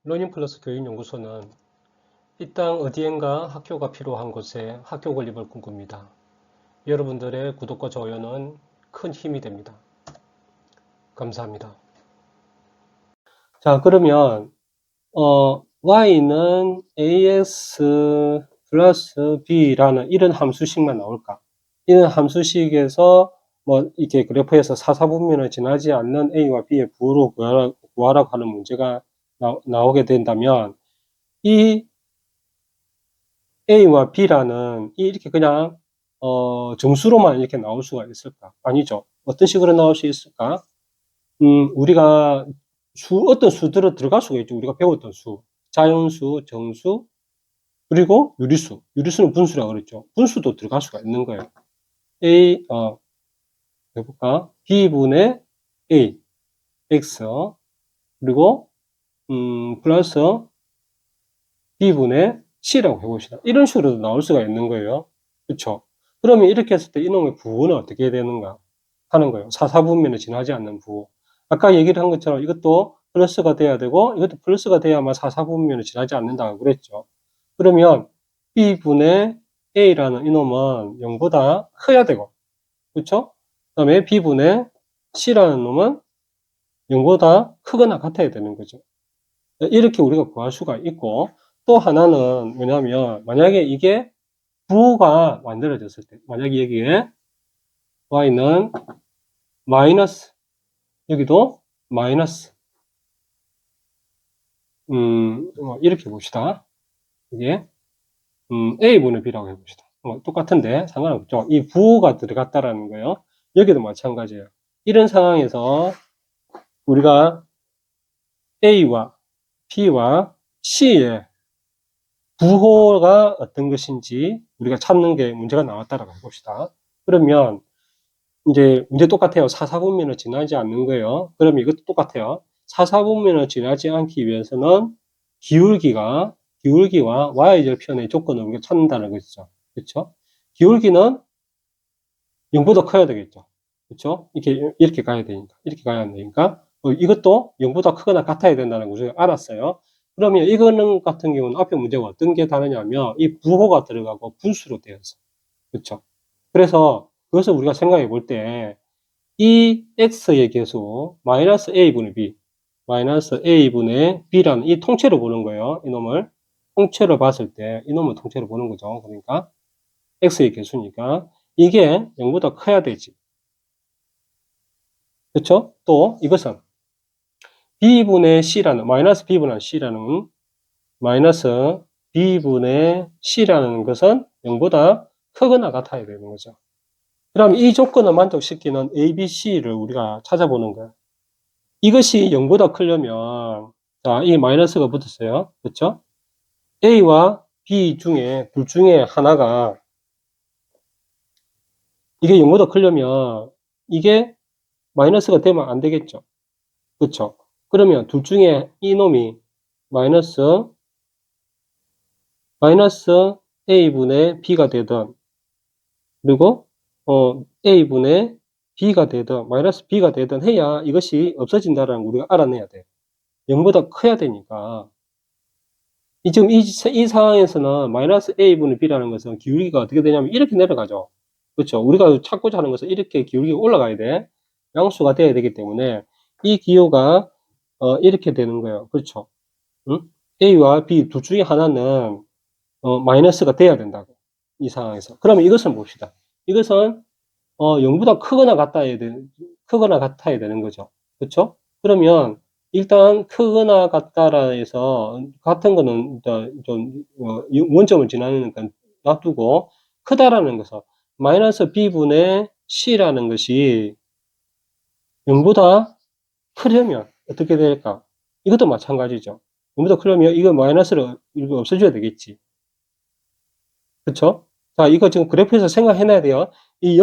러닝플러스 교육연구소는 이 땅 어디엔가 학교가 필요한 곳에 학교 건립을 꿈꿉니다. 여러분들의 구독과 좋아요는 큰 힘이 됩니다. 감사합니다. 자, 그러면 y는 ax 플러스 b라는 이런 함수식만 나올까? 이런 함수식에서 뭐 이렇게 그래프에서 사사분면을 지나지 않는 a와 b의 부호로 구하라고 하는 문제가 나오게 된다면 이 A와 B라는 이렇게 그냥 정수로만 이렇게 나올 수가 있을까? 아니죠. 어떤 식으로 나올 수 있을까? 우리가 어떤 수들은 들어갈 수가 있죠. 우리가 배웠던 수. 자연수, 정수, 그리고 유리수. 유리수는 분수라고 그랬죠. 분수도 들어갈 수가 있는 거예요. 해볼까? B분의 A, X, 그리고, 플러스 B분의 C라고 해봅시다. 이런 식으로도 나올 수가 있는 거예요. 그렇죠? 그러면 이렇게 했을 때 이놈의 부호는 어떻게 되는가 하는 거예요. 사사분면을 지나지 않는 부호. 아까 얘기를 한 것처럼 이것도 플러스가 돼야 되고 이것도 플러스가 돼야만 사사분면을 지나지 않는다고 그랬죠. 그러면 B분의 A라는 이놈은 0보다 커야 되고, 그렇죠? 그 다음에 B분의 C라는 놈은 0보다 크거나 같아야 되는 거죠. 이렇게 우리가 구할 수가 있고, 또 하나는 뭐냐면 만약에 이게 부호가 만들어졌을 때, 만약에 여기에 y는 마이너스, 여기도 마이너스, 이렇게 봅시다. 이게 a분의 b라고 해봅시다. 똑같은데 상관없죠. 이 부호가 들어갔다라는 거예요. 여기도 마찬가지예요. 이런 상황에서 우리가 a와 b와 c의 부호가 어떤 것인지 우리가 찾는 게 문제가 나왔다라고 해봅시다. 그러면 이제 문제 똑같아요. 사사분면을 지나지 않는 거예요. 그러면 이것도 똑같아요. 사사분면을 지나지 않기 위해서는 기울기와 y절편의 조건을 우리가 찾는다는 것이죠. 그렇죠? 기울기는 0보다 커야 되겠죠. 그렇죠? 이렇게 가야 되니까. 이렇게 가야 되니까. 이것도 0보다 크거나 같아야 된다는 걸 우리가 알았어요. 그러면 이거는 같은 경우는 앞에 문제가 어떤 게 다르냐면 이 부호가 들어가고 분수로 되어 있어요. 그렇죠? 그래서 그것을 우리가 생각해 볼 때 이 x의 개수 마이너스 a분의 b 마이너스 a분의 b라는 이 통째로 보는 거예요. 이놈을 통째로 봤을 때 이놈을 통째로 보는 거죠. 그러니까 x의 개수니까 이게 0보다 커야 되지. 그렇죠? 또 이것은 b분의 c라는 마이너스 b분의 c라는 마이너스 b분의 c라는 것은 0보다 크거나 같아야 되는 거죠. 그럼 이 조건을 만족시키는 A, B, C를 우리가 찾아보는 거예요. 이것이 0보다 크려면, 자, 이 마이너스가 붙었어요. 그렇죠? A와 B 중에, 둘 중에 하나가, 이게 0보다 크려면, 이게 마이너스가 되면 안 되겠죠. 그렇죠? 그러면 둘 중에 이놈이 마이너스 A분의 B가 되든, 그리고, A분의 B가 되든, 마이너스 B가 되든 해야 이것이 없어진다는 걸 우리가 알아내야 돼요. 0보다 커야 되니까. 지금 이 상황에서는 마이너스 a분의 b라는 것은 기울기가 어떻게 되냐면 이렇게 내려가죠. 그렇죠? 우리가 찾고자 하는 것은 이렇게 기울기가 올라가야 돼. 양수가 돼야 되기 때문에 이 기호가 이렇게 되는 거예요. 그렇죠? 응? a와 b 둘 중에 하나는 마이너스가 돼야 된다고. 이 상황에서. 그러면 이것을 봅시다. 이것은 0보다 크거나 같아야 되는 거죠. 그렇죠? 그러면 일단 크거나 같다라 해서 같은 거는 좀 원점을 지나니까 놔두고 크다라는 것은 마이너스 b분의 c라는 것이 0보다 크려면 어떻게 될까? 이것도 마찬가지죠. 0보다 크려면 이거 마이너스를 이거 없애줘야 되겠지. 그쵸? 자, 이거 지금 그래프에서 생각해놔야 돼요. 이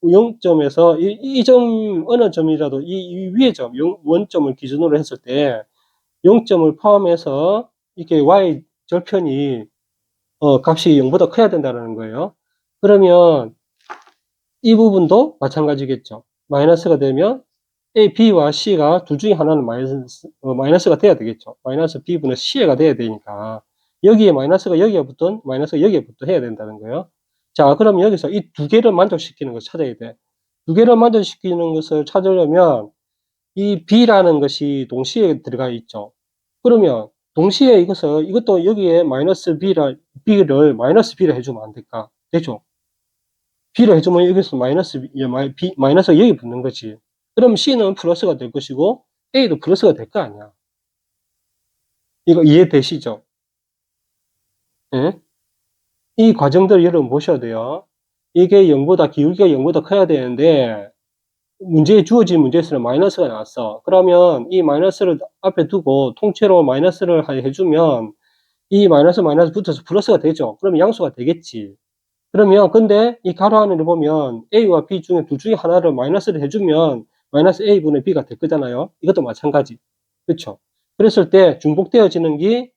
0점에서 이 점 어느 점이라도 이 위의 점 원점을 기준으로 했을 때 0점을 포함해서 이렇게 y 절편이 값이 0보다 커야 된다는 거예요. 그러면 이 부분도 마찬가지겠죠. 마이너스가 되면 A, B와 C가 둘 중에 하나는 마이너스가 돼야 되겠죠. 마이너스 B분의 C가 돼야 되니까. 여기에 마이너스가 여기에 붙든 마이너스가 여기에 붙든 해야 된다는 거예요. 자, 그럼 여기서 이 두 개를 만족시키는 걸 찾아야 돼. 두 개를 만족시키는 것을 찾으려면 이 B라는 것이 동시에 들어가 있죠. 그러면 동시에 이것도 여기에 마이너스 B를 마이너스 B를 해주면 안 될까? 되죠? B를 해주면 여기서 마이너스가 여기 붙는 거지. 그럼 C는 플러스가 될 것이고, A도 플러스가 될 거 아니야. 이거 이해되시죠? 예? 이 과정들을 여러분 보셔야 돼요. 이게 기울기가 0보다 커야 되는데, 문제에 주어진 문제에서는 마이너스가 나왔어. 그러면 이 마이너스를 앞에 두고 통째로 마이너스를 해주면 이 마이너스 붙어서 플러스가 되죠. 그러면 양수가 되겠지. 그러면 근데 이 가로 안을 보면 A와 B 중에 둘 중에 하나를 마이너스를 해주면 마이너스 A분의 B가 될 거잖아요. 이것도 마찬가지. 그렇죠? 그랬을 때 중복되어지는 게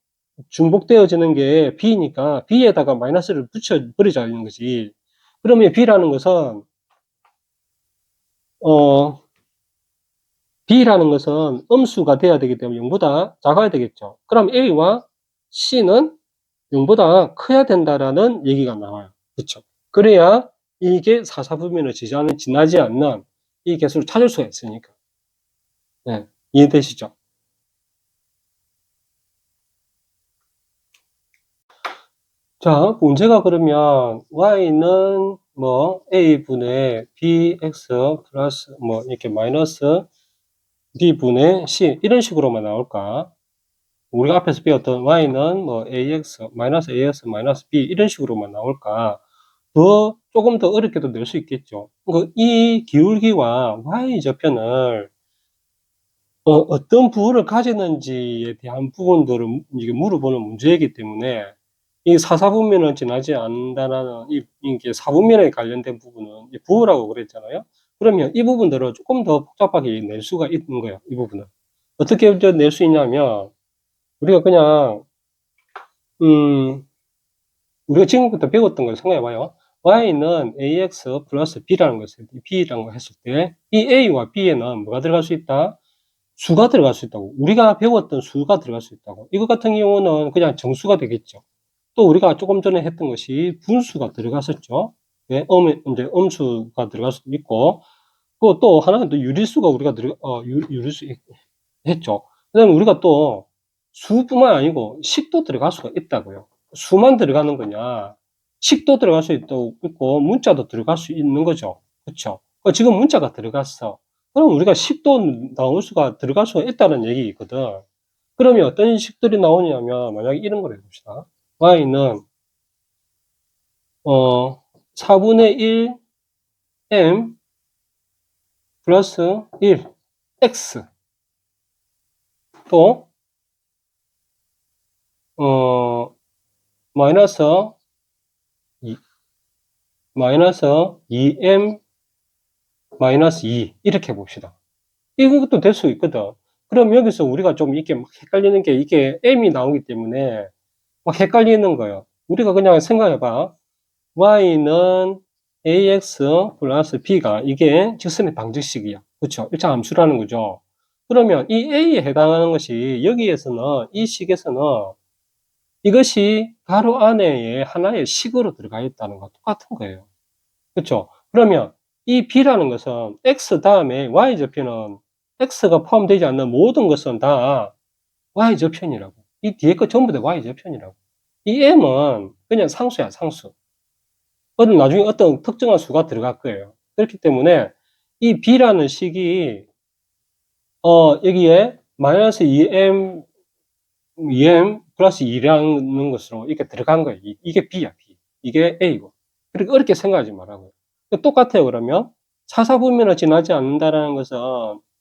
B니까 B에다가 마이너스를 붙여버리자는 거지. 그러면 B라는 것은 B라는 것은 음수가 돼야 되기 때문에 0보다 작아야 되겠죠. 그럼 A와 C는 0보다 커야 된다라는 얘기가 나와요. 그렇죠? 그래야 이게 사사분면을 지나지 않는 이 개수를 찾을 수가 있으니까. 네, 이해되시죠? 자, 문제가 그러면 y는 뭐 a분의 bx 플러스 뭐 이렇게 마이너스 b분의 c 이런 식으로만 나올까? 우리가 앞에서 배웠던 y는 뭐 ax 마이너스 b 이런 식으로만 나올까? 조금 더 어렵게도 낼 수 있겠죠. 이 기울기와 y좌편을 어떤 부호를 가지는지에 대한 부분들을 이게 물어보는 문제이기 때문에 이 사사분면을 지나지 않는다라는 이게 사분면에 관련된 부분은 부호라고 그랬잖아요. 그러면 이 부분들을 조금 더 복잡하게 낼 수가 있는 거예요. 이 부분은 어떻게 낼 수 있냐면 우리가 그냥 우리가 지금부터 배웠던 걸 생각해봐요. y는 ax 플러스 b라는 걸 했을 때 이 a와 b에는 뭐가 들어갈 수 있다? 수가 들어갈 수 있다고. 우리가 배웠던 수가 들어갈 수 있다고. 이것 같은 경우는 그냥 정수가 되겠죠. 또 우리가 조금 전에 했던 것이 분수가 들어갔었죠. 네, 이제 음수가 들어갈 수도 있고, 또 하나는 또 유리수가 우리가 유리수 했죠. 그 다음에 우리가 또 수뿐만 아니고 식도 들어갈 수가 있다고요. 수만 들어가는 거냐, 식도 들어갈 수 있고, 문자도 들어갈 수 있는 거죠. 그쵸? 지금 문자가 들어갔어. 그럼 우리가 식도 나올 수가, 들어갈 수가 있다는 얘기거든. 그러면 어떤 식들이 나오냐면, 만약에 이런 걸 해봅시다. y는, 4분의 1 m 플러스 1 x. 또, 마이너스 2m 마이너스 2 이렇게 봅시다. 이것도 될 수 있거든. 그럼 여기서 우리가 좀 이렇게 막 헷갈리는 게 이게 m이 나오기 때문에 막 헷갈리는 거예요. 우리가 그냥 생각해봐. y는 ax 플러스 b가 이게 직선의 방정식이야. 그렇죠? 일차 함수라는 거죠. 그러면 이 a에 해당하는 것이 여기에서는 이 식에서는 이것이 가로 안에 하나의 식으로 들어가 있다는 거 똑같은 거예요. 그렇죠? 그러면 이 b라는 것은 x 다음에 y좌표는 x가 포함되지 않는 모든 것은 다 y좌편이라고. 이 뒤에 거 전부 다 y좌편이라고. 이 m은 그냥 상수야, 상수. 나중에 어떤 특정한 수가 들어갈 거예요. 그렇기 때문에 이 b라는 식이 여기에 마이너스 2m 플러스 2라는 것으로 이렇게 들어간 거예요. 이게 b야, b. 이게 a고. 그렇게 어렵게 생각하지 말라고요. 똑같아요, 그러면. 사사분면을 지나지 않는다라는 것은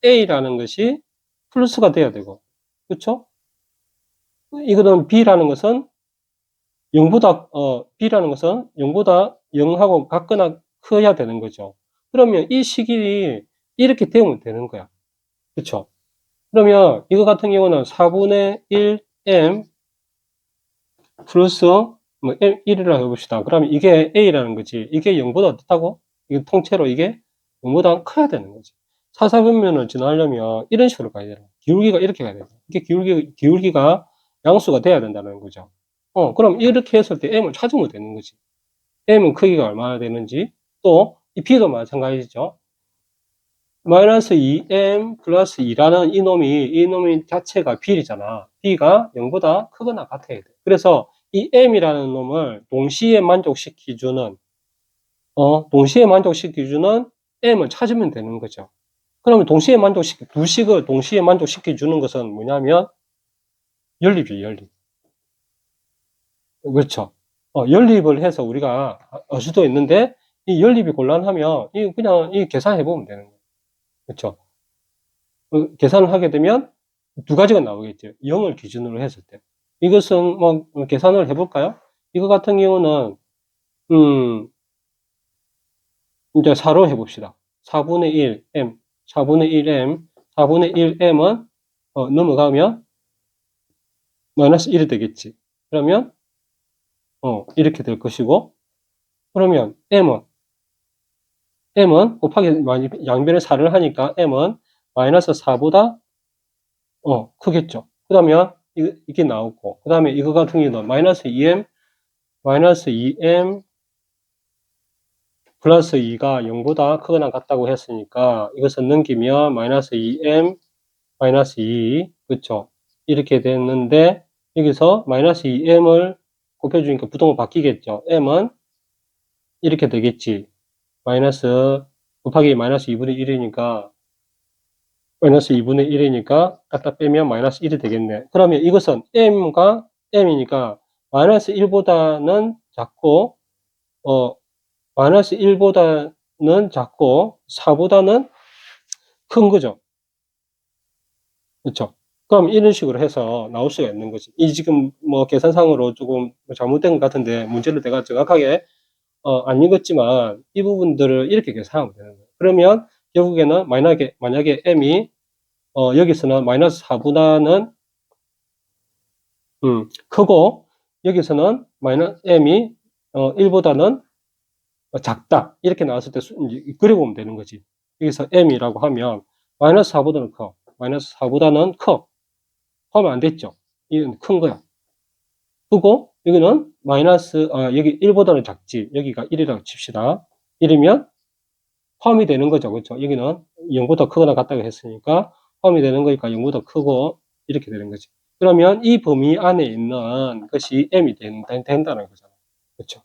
a라는 것이 플러스가 돼야 되고, 그렇죠? 이거는 b라는 것은 0보다, b라는 것은 0보다 0하고 같거나 커야 되는 거죠. 그러면 이 식이 이렇게 되면 되는 거야. 그렇죠? 그러면 이거 같은 경우는 4분의 1m 플러스 뭐 1이라고 해봅시다. 그러면 이게 a라는 거지. 이게 0보다 어떻다고? 이게 통째로 이게 0보다 커야 되는 거지. 사사변면을 진화하려면 이런 식으로 가야 돼요. 기울기가 이렇게 가야 돼요. 이게 기울기가 양수가 돼야 된다는 거죠. 그럼 이렇게 했을 때 m을 찾으면 되는 거지. m은 크기가 얼마나 되는지, 또 이 b도 마찬가지죠. 마이너스 2m 플러스 2라는 이놈이 자체가 비리잖아. b가 0보다 크거나 같아야 돼. 그래서 이 m이라는 놈을 동시에 만족시켜주는 m을 찾으면 되는 거죠. 그러면 두 식을 동시에 만족시켜주는 것은 뭐냐면 연립이에요, 연립. 그렇죠. 연립을 해서 우리가 알 수도 있는데, 이 연립이 곤란하면 그냥 계산해 보면 되는 거예요. 그렇죠. 계산을 하게 되면 두 가지가 나오겠죠. 0을 기준으로 했을 때. 이것은 뭐 계산을 해볼까요? 이거 같은 경우는 이제 4로 해봅시다. 4분의 1 m, 4분의 1 m, 4분의 1 m은 넘어가면 마이너스 1이 되겠지. 그러면 이렇게 될 것이고, 그러면 m은 곱하기 양변에 4를 하니까 m은 마이너스 4보다 크겠죠. 그러면 이게 나오고, 그 다음에 이거 같은 경우는 마이너스 2m 플러스 2가 0보다 크거나 같다고 했으니까 이것을 넘기면 마이너스 2m 마이너스 2, 그렇죠. 이렇게 됐는데, 여기서 마이너스 2m을 곱해주니까 부동은 바뀌겠죠. m은 이렇게 되겠지. 마이너스 곱하기 마이너스 2분의 1이니까 마이너스 2분의 1이니까 갖다 빼면 마이너스 1이 되겠네. 그러면 이것은 m가 m이니까 마이너스 1보다는 작고 마이너스 1보다는 작고 4보다는 큰 거죠. 그렇죠. 그럼 이런 식으로 해서 나올 수가 있는 거지. 이 지금 뭐 계산상으로 조금 잘못된 것 같은데 문제를 내가 정확하게 안 읽었지만 이 부분들을 이렇게 계산하면 되는 거예요. 그러면 결국에는 만약에 m이 여기서는 마이너스 4보다는 크고 여기서는 m이 1보다는 작다 이렇게 나왔을 때 그려보면 되는 거지. 여기서 m이라고 하면 마이너스 4보다는 커, 마이너스 4보다는 커 하면 안 됐죠. 이건 큰 거야. 크고 여기는 여기 1보다는 작지. 여기가 1이라고 칩시다. 1이면 포함이 되는 거죠. 그렇죠? 여기는 0보다 크거나 같다고 했으니까 포함이 되는 거니까 0보다 크고 이렇게 되는 거지. 그러면 이 범위 안에 있는 것이 m이 된다는 거잖아. 그렇죠?